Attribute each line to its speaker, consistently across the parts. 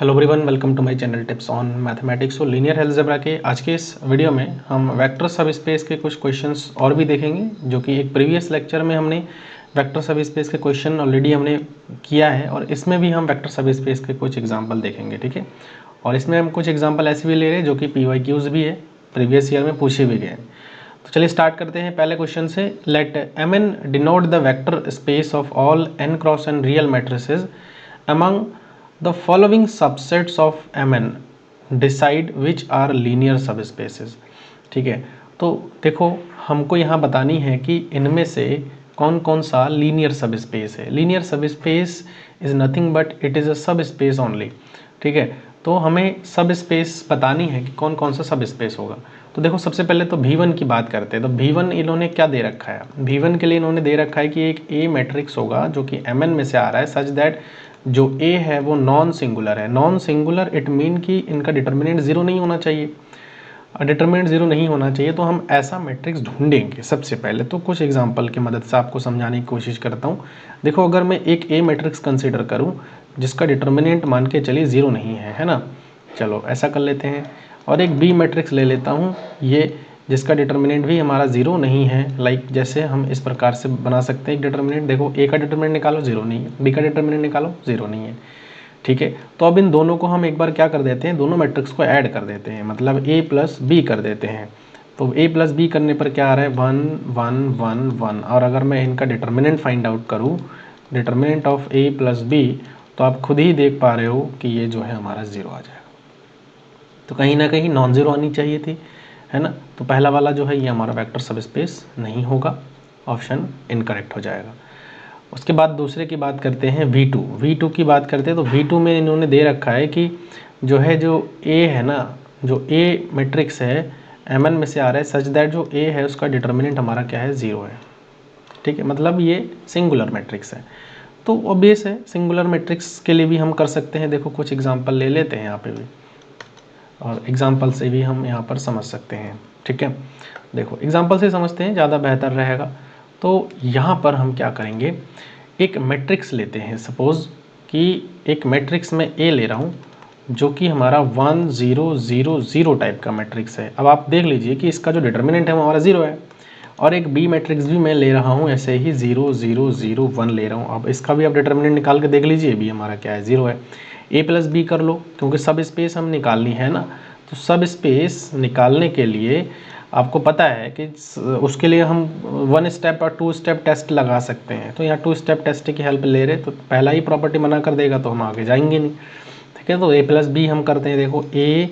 Speaker 1: Hello everyone, welcome to my channel tips on mathematics. तो linear algebra के आज के इस वीडियो में हम वेक्टर सब स्पेस के कुछ क्वेश्चंस और भी देखेंगे, जो कि एक प्रीवियस लेक्चर में हमने वेक्टर सब स्पेस के क्वेश्चन ऑलरेडी हमने किया है और इसमें भी हम वेक्टर सब स्पेस के कुछ एग्जाम्पल देखेंगे। ठीक है, और इसमें हम कुछ एग्जाम्पल ऐसे भी ले रहे हैं जो कि PYQs भी है, प्रीवियस ईयर में पूछे भी गए हैं। तो चलिए स्टार्ट करते हैं पहले क्वेश्चन से। Let Mn denote the vector space of all n cross n real matrices among the following subsets of Mn, decide which are linear subspaces। ठीक है, तो देखो हमको यहाँ बतानी है कि इनमें से कौन कौन सा लीनियर सब स्पेस है। लीनियर सब space is nothing but it is a सब स्पेस ओनली। ठीक है, तो हमें सब स्पेस बतानी है कि कौन कौन सा सब स्पेस होगा। तो देखो सबसे पहले तो V1 की बात करते हैं। तो V1 इन्होंने क्या दे रखा है, V1 के लिए इन्होंने दे रखा है कि एक A मैट्रिक्स होगा जो कि Mn में से आ रहा है, सच दैट जो A है वो नॉन सिंगुलर है। नॉन सिंगुलर इट मीन कि इनका डिटर्मिनेंट जीरो नहीं होना चाहिए। डिटर्मिनेंट जीरो नहीं होना चाहिए तो हम ऐसा मैट्रिक्स ढूंढेंगे। सबसे पहले तो कुछ एग्जांपल की मदद से आपको समझाने की कोशिश करता हूँ। देखो अगर मैं एक A मैट्रिक्स कंसीडर करूँ जिसका डिटर्मिनेंट मान के चलिए जीरो नहीं है ना, चलो ऐसा कर लेते हैं। और एक B मैट्रिक्स ले लेता हूँ ये, जिसका डिटर्मिनेंट भी हमारा जीरो नहीं है। लाइक जैसे हम इस प्रकार से बना सकते हैं एक डिटर्मिनेंट। देखो A का डिटर्मिनेंट निकालो, जीरो नहीं है। B का डिटर्मिनेंट निकालो, जीरो नहीं है। ठीक है, तो अब इन दोनों को हम एक बार क्या कर देते हैं, दोनों मैट्रिक्स को ऐड कर देते हैं, मतलब A प्लस बी कर देते हैं। तो A प्लस बी करने पर क्या आ रहा है, 1 1 1 1। और अगर मैं इनका डिटर्मिनेंट फाइंड आउट करूँ, determinant of A plus B, तो आप खुद ही देख पा रहे हो कि ये जो है हमारा जीरो आ जाएगा। तो कहीं ना कहीं नॉन जीरो आनी चाहिए थी, है ना। तो पहला वाला जो है ये हमारा वेक्टर सब स्पेस नहीं होगा, ऑप्शन इनकरेक्ट हो जाएगा। उसके बाद दूसरे की बात करते हैं, V2 की बात करते हैं। तो V2 में इन्होंने दे रखा है कि जो है जो A है ना, जो A मैट्रिक्स है Mn में से आ रहा है, सच दैट जो A है उसका डिटर्मिनेंट हमारा क्या है, जीरो है। ठीक है, मतलब ये सिंगुलर मैट्रिक्स है। तो ऑब्वियस है सिंगुलर मैट्रिक्स के लिए भी हम कर सकते हैं। देखो कुछ एग्जाम्पल ले लेते हैं यहाँ पे भी, और एग्जाम्पल से भी हम यहाँ पर समझ सकते हैं। ठीक है, देखो एग्जाम्पल से समझते हैं, ज़्यादा बेहतर रहेगा। तो यहाँ पर हम क्या करेंगे, एक मैट्रिक्स लेते हैं। सपोज़ कि एक मैट्रिक्स में A ले रहा हूँ जो कि हमारा 1 0 0 0 टाइप का मैट्रिक्स है। अब आप देख लीजिए कि इसका जो डिटर्मिनेंट है वो हमारा जीरो है। और एक B मैट्रिक्स भी मैं ले रहा हूँ ऐसे ही 0 0 0 1 ले रहा हूँ। अब इसका भी आप डिटर्मिनेंट निकाल के देख लीजिए, B हमारा क्या है, जीरो है। A प्लस बी कर लो, क्योंकि सब स्पेस हम निकालनी है ना। तो सब स्पेस निकालने के लिए आपको पता है कि उसके लिए हम 1 स्टेप और 2 स्टेप टेस्ट लगा सकते हैं। तो यहाँ 2 स्टेप टेस्ट की हेल्प ले रहे, तो पहला ही प्रॉपर्टी मना कर देगा तो हम आगे जाएंगे नहीं। ठीक है, तो A प्लस बी हम करते हैं। देखो A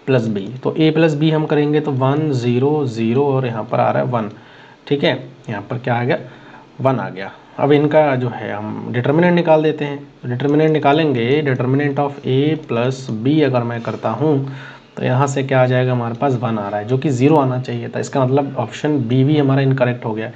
Speaker 1: प्लस बी, तो A प्लस बी हम करेंगे तो 1 0 0 और यहाँ पर आ रहा है 1। ठीक है, यहाँ पर क्या आ गया, 1 आ गया। अब इनका जो है हम डिटर्मिनेंट निकाल देते हैं। तो डिटर्मिनेंट निकालेंगे, determinant of A plus B अगर मैं करता हूँ तो यहाँ से क्या आ जाएगा, हमारे पास 1 आ रहा है जो कि जीरो आना चाहिए था। इसका मतलब ऑप्शन बी भी हमारा इनकरेक्ट हो गया।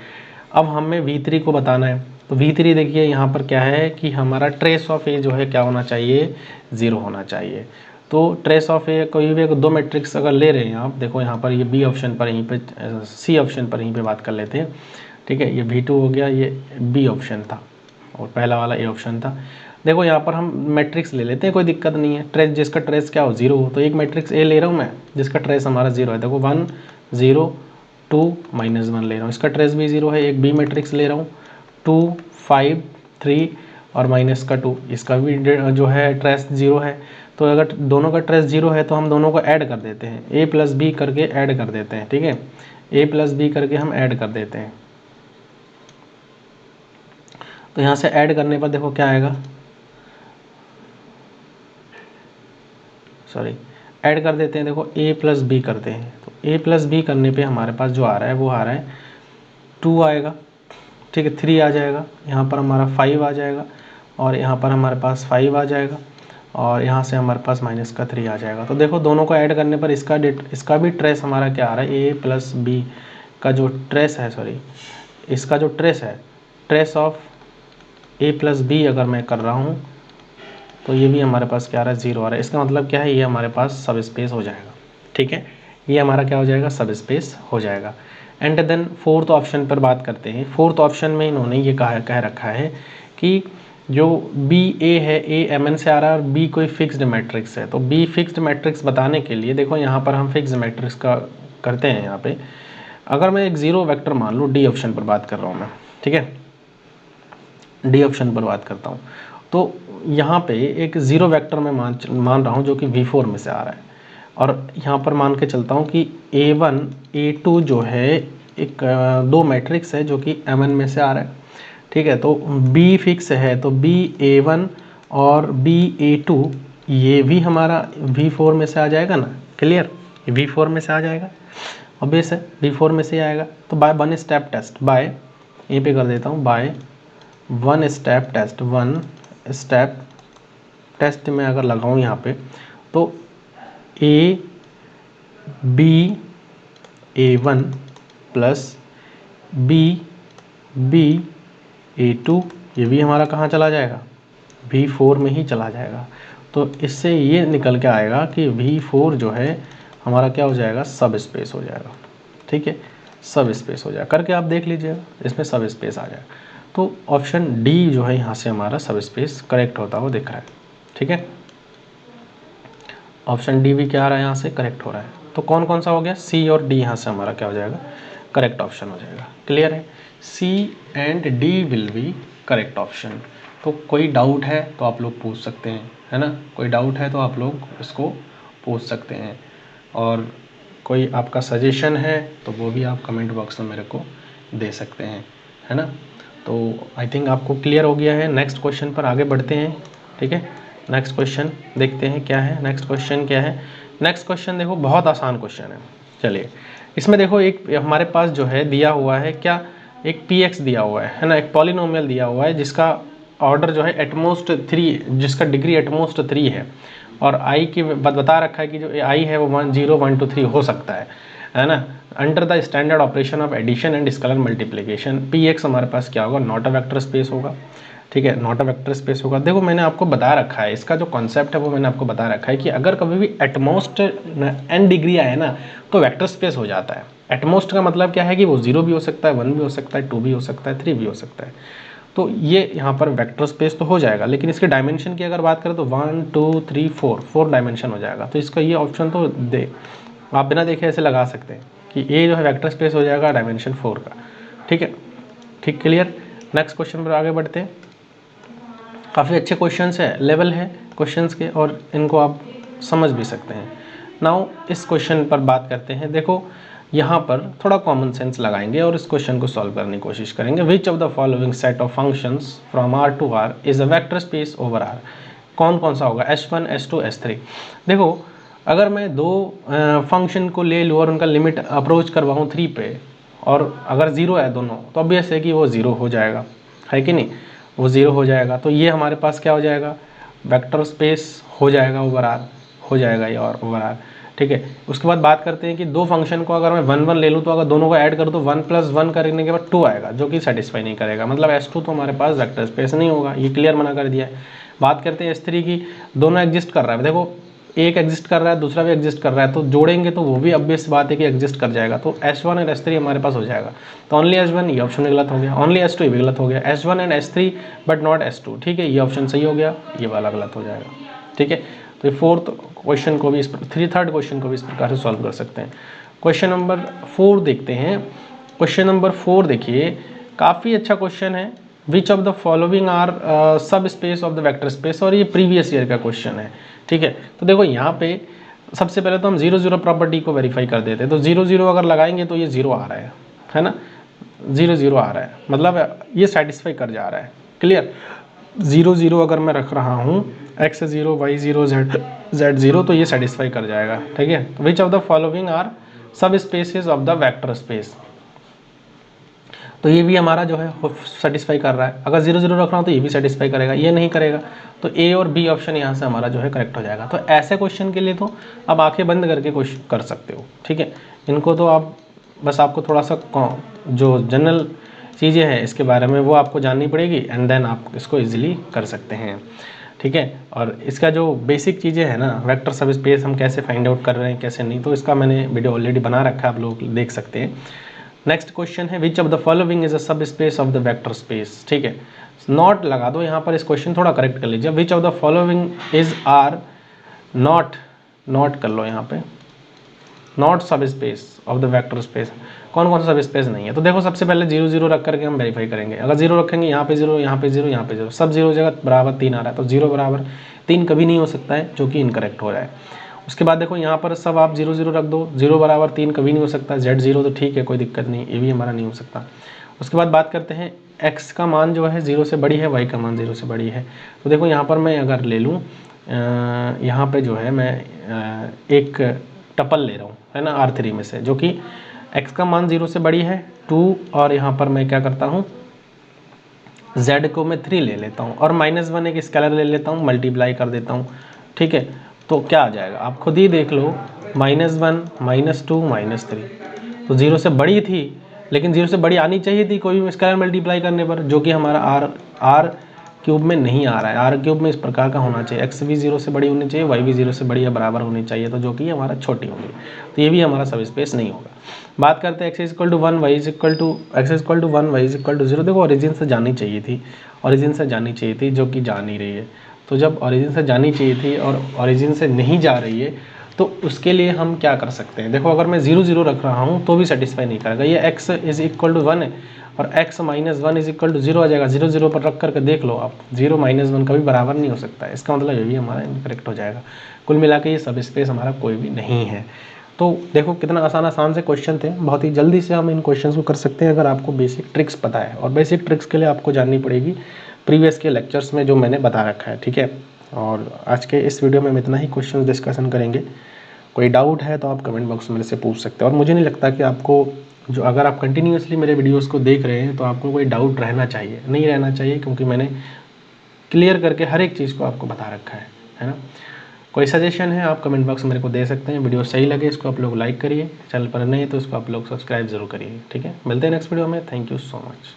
Speaker 1: अब हमें V3 को बताना है। तो V3 देखिए यहाँ पर क्या है कि हमारा ट्रेस ऑफ A जो है क्या होना चाहिए, ज़ीरो होना चाहिए। तो ट्रेस ऑफ ए कोई भी दो मैट्रिक्स अगर ले रहे हैं आप, देखो यहाँ पर ये बी ऑप्शन पर, यहीं पे सी ऑप्शन पर, यहीं पे बात कर लेते हैं। ठीक है, ये V2 हो गया, ये बी ऑप्शन था और पहला वाला ए ऑप्शन था। देखो यहाँ पर हम मैट्रिक्स ले लेते हैं, कोई दिक्कत नहीं है। ट्रेस जिसका ट्रेस क्या हो, जीरो हो। तो एक मैट्रिक्स ए ले रहा हूँ मैं जिसका ट्रेस हमारा जीरो है। देखो 1 0 2 -1 ले रहा हूँ, इसका ट्रेस भी जीरो है। एक बी मैट्रिक्स ले रहा हूँ 2 5 3 और -2, इसका भी जो है ट्रेस जीरो है। तो अगर दोनों का ट्रेस जीरो है तो हम दोनों को ऐड कर देते हैं, A प्लस बी करके ऐड कर देते हैं। ठीक है, A प्लस बी करके हम ऐड कर देते हैं। तो यहाँ से ऐड करने पर देखो क्या आएगा, सॉरी ऐड कर देते हैं। देखो A प्लस बी करते हैं, तो A प्लस बी करने पे हमारे पास जो आ रहा है वो आ रहा है 2 आएगा। ठीक है, 3 आ जाएगा, यहाँ पर हमारा 5 आ जाएगा और यहाँ पर हमारे पास 5 आ जाएगा और यहाँ से हमारे पास -3 आ जाएगा। तो देखो दोनों को ऐड करने पर इसका भी ट्रेस हमारा क्या आ रहा है, A प्लस बी का जो ट्रेस है, सॉरी इसका जो ट्रेस है, trace of A plus B अगर मैं कर रहा हूँ तो ये भी हमारे पास क्या आ रहा है, जीरो आ रहा है। इसका मतलब क्या है, ये हमारे पास सब स्पेस हो जाएगा। ठीक है, ये हमारा क्या हो जाएगा, सब स्पेस हो जाएगा। एंड देन फोर्थ ऑप्शन पर बात करते हैं। फोर्थ ऑप्शन में इन्होंने ये कह रखा है कि जो बी ए है, ए एम एन से आ रहा है और बी कोई फिक्स्ड मैट्रिक्स है, तो बी फिक्स्ड मैट्रिक्स बताने के लिए देखो यहाँ पर हम फिक्स्ड मैट्रिक्स का करते हैं। यहाँ पे अगर मैं एक जीरो वेक्टर मान लूँ, डी ऑप्शन पर बात कर रहा हूँ मैं, ठीक है, डी ऑप्शन पर बात करता हूँ, तो यहाँ पे एक जीरो वेक्टर मैं मान रहा हूँ जो कि V4 में से आ रहा है, और यहाँ पर मान के चलता हूँ कि A1 A2 जो है एक दो मैट्रिक्स है जो कि M n में से आ रहा है, ठीक है। तो B फिक्स है, तो B A1 और B A2 ये भी हमारा V4 में से आ जाएगा ना, क्लियर, V4 में से आ जाएगा, ऑब्वियस है V4 में से आएगा। तो by one step test, by यहीं पे कर देता हूँ, by one step test, one step test में अगर लगाऊँ यहाँ पे, तो A B A1 plus B B A2 ये भी हमारा कहाँ चला जाएगा, V4 में ही चला जाएगा। तो इससे ये निकल के आएगा कि V4 जो है हमारा क्या हो जाएगा, सब स्पेस हो जाएगा, ठीक है, सब स्पेस हो जाएगा। करके आप देख लीजिएगा, इसमें सब स्पेस आ जाएगा। तो ऑप्शन डी जो है यहाँ से हमारा सब स्पेस करेक्ट होता हुआ दिख रहा है, ठीक है। ऑप्शन डी भी क्या आ रहा है, यहाँ से करेक्ट हो रहा है। तो कौन कौन सा हो गया, सी और डी यहाँ से हमारा क्या हो जाएगा, करेक्ट ऑप्शन हो जाएगा। क्लियर है, C and D will be correct option. तो कोई डाउट है तो आप लोग पूछ सकते हैं, है ना, कोई डाउट है तो आप लोग इसको पूछ सकते हैं, और कोई आपका सजेशन है तो वो भी आप कमेंट बॉक्स में मेरे को दे सकते हैं, है ना। तो आई थिंक आपको क्लियर हो गया है। नेक्स्ट क्वेश्चन पर आगे बढ़ते हैं, ठीक है। नेक्स्ट क्वेश्चन देखते हैं क्या है, नेक्स्ट क्वेश्चन क्या है। नेक्स्ट क्वेश्चन देखो बहुत आसान क्वेश्चन है। चलिए इसमें देखो एक हमारे पास जो है दिया हुआ है क्या, एक px दिया हुआ है ना, एक पॉलिनोमियल दिया हुआ है जिसका ऑर्डर जो है एटमोस्ट 3, जिसका डिग्री एटमोस्ट 3 है, और i की बता रखा है कि जो i है वो 1 0 1 2 3 हो सकता है ना, under the standard operation of addition and scalar multiplication. px हमारे पास क्या होगा, नॉट अ वेक्टर स्पेस होगा, ठीक है, नॉट अ वेक्टर स्पेस होगा। देखो मैंने आपको बता रखा है, इसका जो कॉन्सेप्ट है वो मैंने आपको बता रखा है कि अगर कभी भी एटमोस्ट n डिग्री आए ना तो वेक्टर स्पेस हो जाता है। एटमोस्ट का मतलब क्या है कि वो 0 भी हो सकता है, 1 भी हो सकता है, 2 भी हो सकता है, 3 भी हो सकता है। तो ये यहाँ पर वेक्टर स्पेस तो हो जाएगा, लेकिन इसके डायमेंशन की अगर बात करें तो 1 2 3 4 डायमेंशन हो जाएगा। तो इसका ये ऑप्शन तो आप बिना देखे ऐसे लगा सकते हैं कि ये जो है वेक्टर स्पेस हो जाएगा डायमेंशन 4 का, ठीक है, ठीक, क्लियर। नेक्स्ट क्वेश्चन पर आगे बढ़ते हैं। काफ़ी अच्छे क्वेश्चंस है, लेवल है क्वेश्चंस के, और इनको आप समझ भी सकते हैं। नाउ इस क्वेश्चन पर बात करते हैं। देखो यहाँ पर थोड़ा कॉमन सेंस लगाएंगे और इस क्वेश्चन को सॉल्व करने की कोशिश करेंगे। विच of the following set of functions from R to R is a vector space over R। कौन कौन सा होगा, S1 S2 S3। देखो अगर मैं दो फंक्शन को ले लूँ और उनका लिमिट अप्रोच करवाऊँ 3 पे, और अगर 0 है दोनों, तो ऑब्वियस है कि वो 0 हो जाएगा, है कि नहीं, वो 0 हो जाएगा। तो ये हमारे पास क्या हो जाएगा, वेक्टर स्पेस हो जाएगा ओवर R, हो जाएगा ये और ओवर R, ठीक है। उसके बाद बात करते हैं कि दो फंक्शन को अगर मैं 1 1 ले लूँ तो अगर दोनों को ऐड कर दो 1 + 1 करने के बाद 2 आएगा, जो कि सेटिस्फाई नहीं करेगा, मतलब S2 तो हमारे पास वेक्टर स्पेस नहीं होगा, ये क्लियर मना कर दिया है। बात करते हैं S3 की, दोनों एग्जिस्ट कर रहा है, देखो एक एग्जिस्ट कर रहा है दूसरा भी एग्जिस्ट कर रहा है, तो जोड़ेंगे तो वो भी ऑब्वियस बात है कि एग्जिस्ट कर जाएगा। तो S1 और S3 हमारे पास हो जाएगा। तो ओनली S1, ये ऑप्शन गलत हो गया, ओनली S2 भी गलत हो गया, S1 and S3 but not S2, ठीक है, ये ऑप्शन सही हो गया, ये वाला गलत हो जाएगा, ठीक है। तो फोर्थ क्वेश्चन को भी थर्ड क्वेश्चन को भी इस प्रकार से सॉल्व कर सकते हैं। क्वेश्चन नंबर 4 देखते हैं। क्वेश्चन नंबर 4 देखिए, काफ़ी अच्छा क्वेश्चन है। Which of the following are सब space of the vector space, और ये प्रीवियस ईयर का क्वेश्चन है, ठीक है। तो देखो यहाँ पे सबसे पहले तो हम 0 0 प्रॉपर्टी को वेरीफाई कर देते हैं। तो 0 0 अगर लगाएंगे तो ये 0 आ रहा है ना, 0 0 आ रहा है, मतलब ये सेटिस्फाई कर जा रहा है, क्लियर। 0 0 अगर मैं रख रहा हूँ x 0 y 0 z 0, तो ये सेटिस्फाई कर जाएगा, ठीक है। Which of the following are subspaces of the vector space, तो ये भी हमारा जो है सेटिस्फाई कर रहा है। अगर 0 0 रख रहा हूँ तो ये भी सेटिस्फाई करेगा, ये नहीं करेगा, तो ए और बी ऑप्शन यहाँ से हमारा जो है करेक्ट हो जाएगा। तो ऐसे क्वेश्चन के लिए तो आप आंखें बंद करके क्वेश्चन कर सकते हो, ठीक है। इनको तो आप बस आपको थोड़ा सा जो जनरल चीज़ें हैं इसके बारे में वो आपको जाननी पड़ेगी, एंड देन आप इसको ईजिली कर सकते हैं, ठीक है। और इसका जो बेसिक चीज़ें हैं ना, वेक्टर सब स्पेस हम कैसे फाइंड आउट कर रहे हैं कैसे नहीं, तो इसका मैंने वीडियो ऑलरेडी बना रखा है, आप लोग देख सकते हैं। नेक्स्ट क्वेश्चन है, which of the following is a सब space of the vector space, ठीक है। नॉट लगा दो यहाँ पर, इस क्वेश्चन थोड़ा करेक्ट कर लीजिए। Which of the following is are not कर लो यहाँ पे, not sub space of the vector space, कौन कौन सा सब स्पेस नहीं है। तो देखो सबसे पहले 0 0 रख करके हम वेरीफाई करेंगे। अगर 0 रखेंगे यहाँ पे 0, यहाँ पे 0, यहाँ पे 0, सब 0 जगह बराबर 3 आ रहा है, तो 0 बराबर 3 कभी नहीं हो सकता है, जो कि इनकरेक्ट हो रहा है। उसके बाद देखो यहाँ पर सब आप 0 0 रख दो, 0 बराबर 3 कभी नहीं हो सकता, Z0 तो ठीक है, कोई दिक्कत नहीं, ये भी हमारा नहीं हो सकता। उसके बाद बात करते हैं x का मान जो है 0 से बड़ी है, y का मान 0 से बड़ी है। तो देखो यहाँ पर मैं अगर ले लूँ, यहाँ पे जो है मैं एक टपल ले रहा हूँ, है ना, R3 में से, जो कि x का मान 0 से बड़ी है 2, और यहाँ पर मैं क्या करता हूँ, z को मैं 3 ले लेता हूँ और -1 एक स्केलर ले लेता हूँ, मल्टीप्लाई कर देता हूँ, ठीक है। तो क्या आ जाएगा आप खुद ही देख लो, -1 -2 -3, तो 0 से बड़ी थी, लेकिन 0 से बड़ी आनी चाहिए थी कोई भी स्केलर मल्टीप्लाई करने पर, जो कि हमारा आर क्यूब में नहीं आ रहा है। आर क्यूब में इस प्रकार का होना चाहिए, x भी 0 से बड़ी होनी चाहिए, y भी 0 से बड़ी या बराबर होनी चाहिए, तो जो कि हमारा छोटी होगी, तो ये भी हमारा सब स्पेस नहीं होगा। बात करते हैं x = 1 y = 1 y = 0। देखो ओरिजिन से जानी चाहिए थी, ओरिजिन से जानी चाहिए थी, जो कि जा नहीं रही है। तो जब ओरिजिन से जानी चाहिए थी और ओरिजिन से नहीं जा रही है, तो उसके लिए हम क्या कर सकते हैं। देखो अगर मैं 0 0 रख रहा हूँ तो भी सेटिस्फाई नहीं करेगा, ये x = 1 है और x - 1 = 0 आ जाएगा। 0 0 पर रख करके देख लो आप, 0 - 1 कभी बराबर नहीं हो सकता है, इसका मतलब ये भी हमारा इनकरेक्ट हो जाएगा। कुल मिला के ये सब स्पेस हमारा कोई भी नहीं है। तो देखो कितना आसान से क्वेश्चन थे, बहुत ही जल्दी से हम इन क्वेश्चंस को कर सकते हैं अगर आपको बेसिक ट्रिक्स पता है, और बेसिक ट्रिक्स के लिए आपको जाननी पड़ेगी प्रीवियस के लेक्चर्स में जो मैंने बता रखा है, ठीक है। और आज के इस वीडियो में हम इतना ही क्वेश्चन डिस्कशन करेंगे। कोई डाउट है तो आप कमेंट बॉक्स में मेरे से पूछ सकते हैं, और मुझे नहीं लगता कि आपको, जो अगर आप कंटिन्यूसली मेरे वीडियोस को देख रहे हैं तो आपको कोई डाउट रहना चाहिए, नहीं रहना चाहिए, क्योंकि मैंने क्लियर करके हर एक चीज़ को आपको बता रखा है ना। कोई सजेशन है आप कमेंट बॉक्स में मेरे को दे सकते हैं। वीडियो सही लगे इसको आप लोग लाइक करिए, चैनल पर नए तो इसको आप लोग सब्सक्राइब जरूर करिए, ठीक है। मिलते हैं नेक्स्ट वीडियो में, थैंक यू सो मच।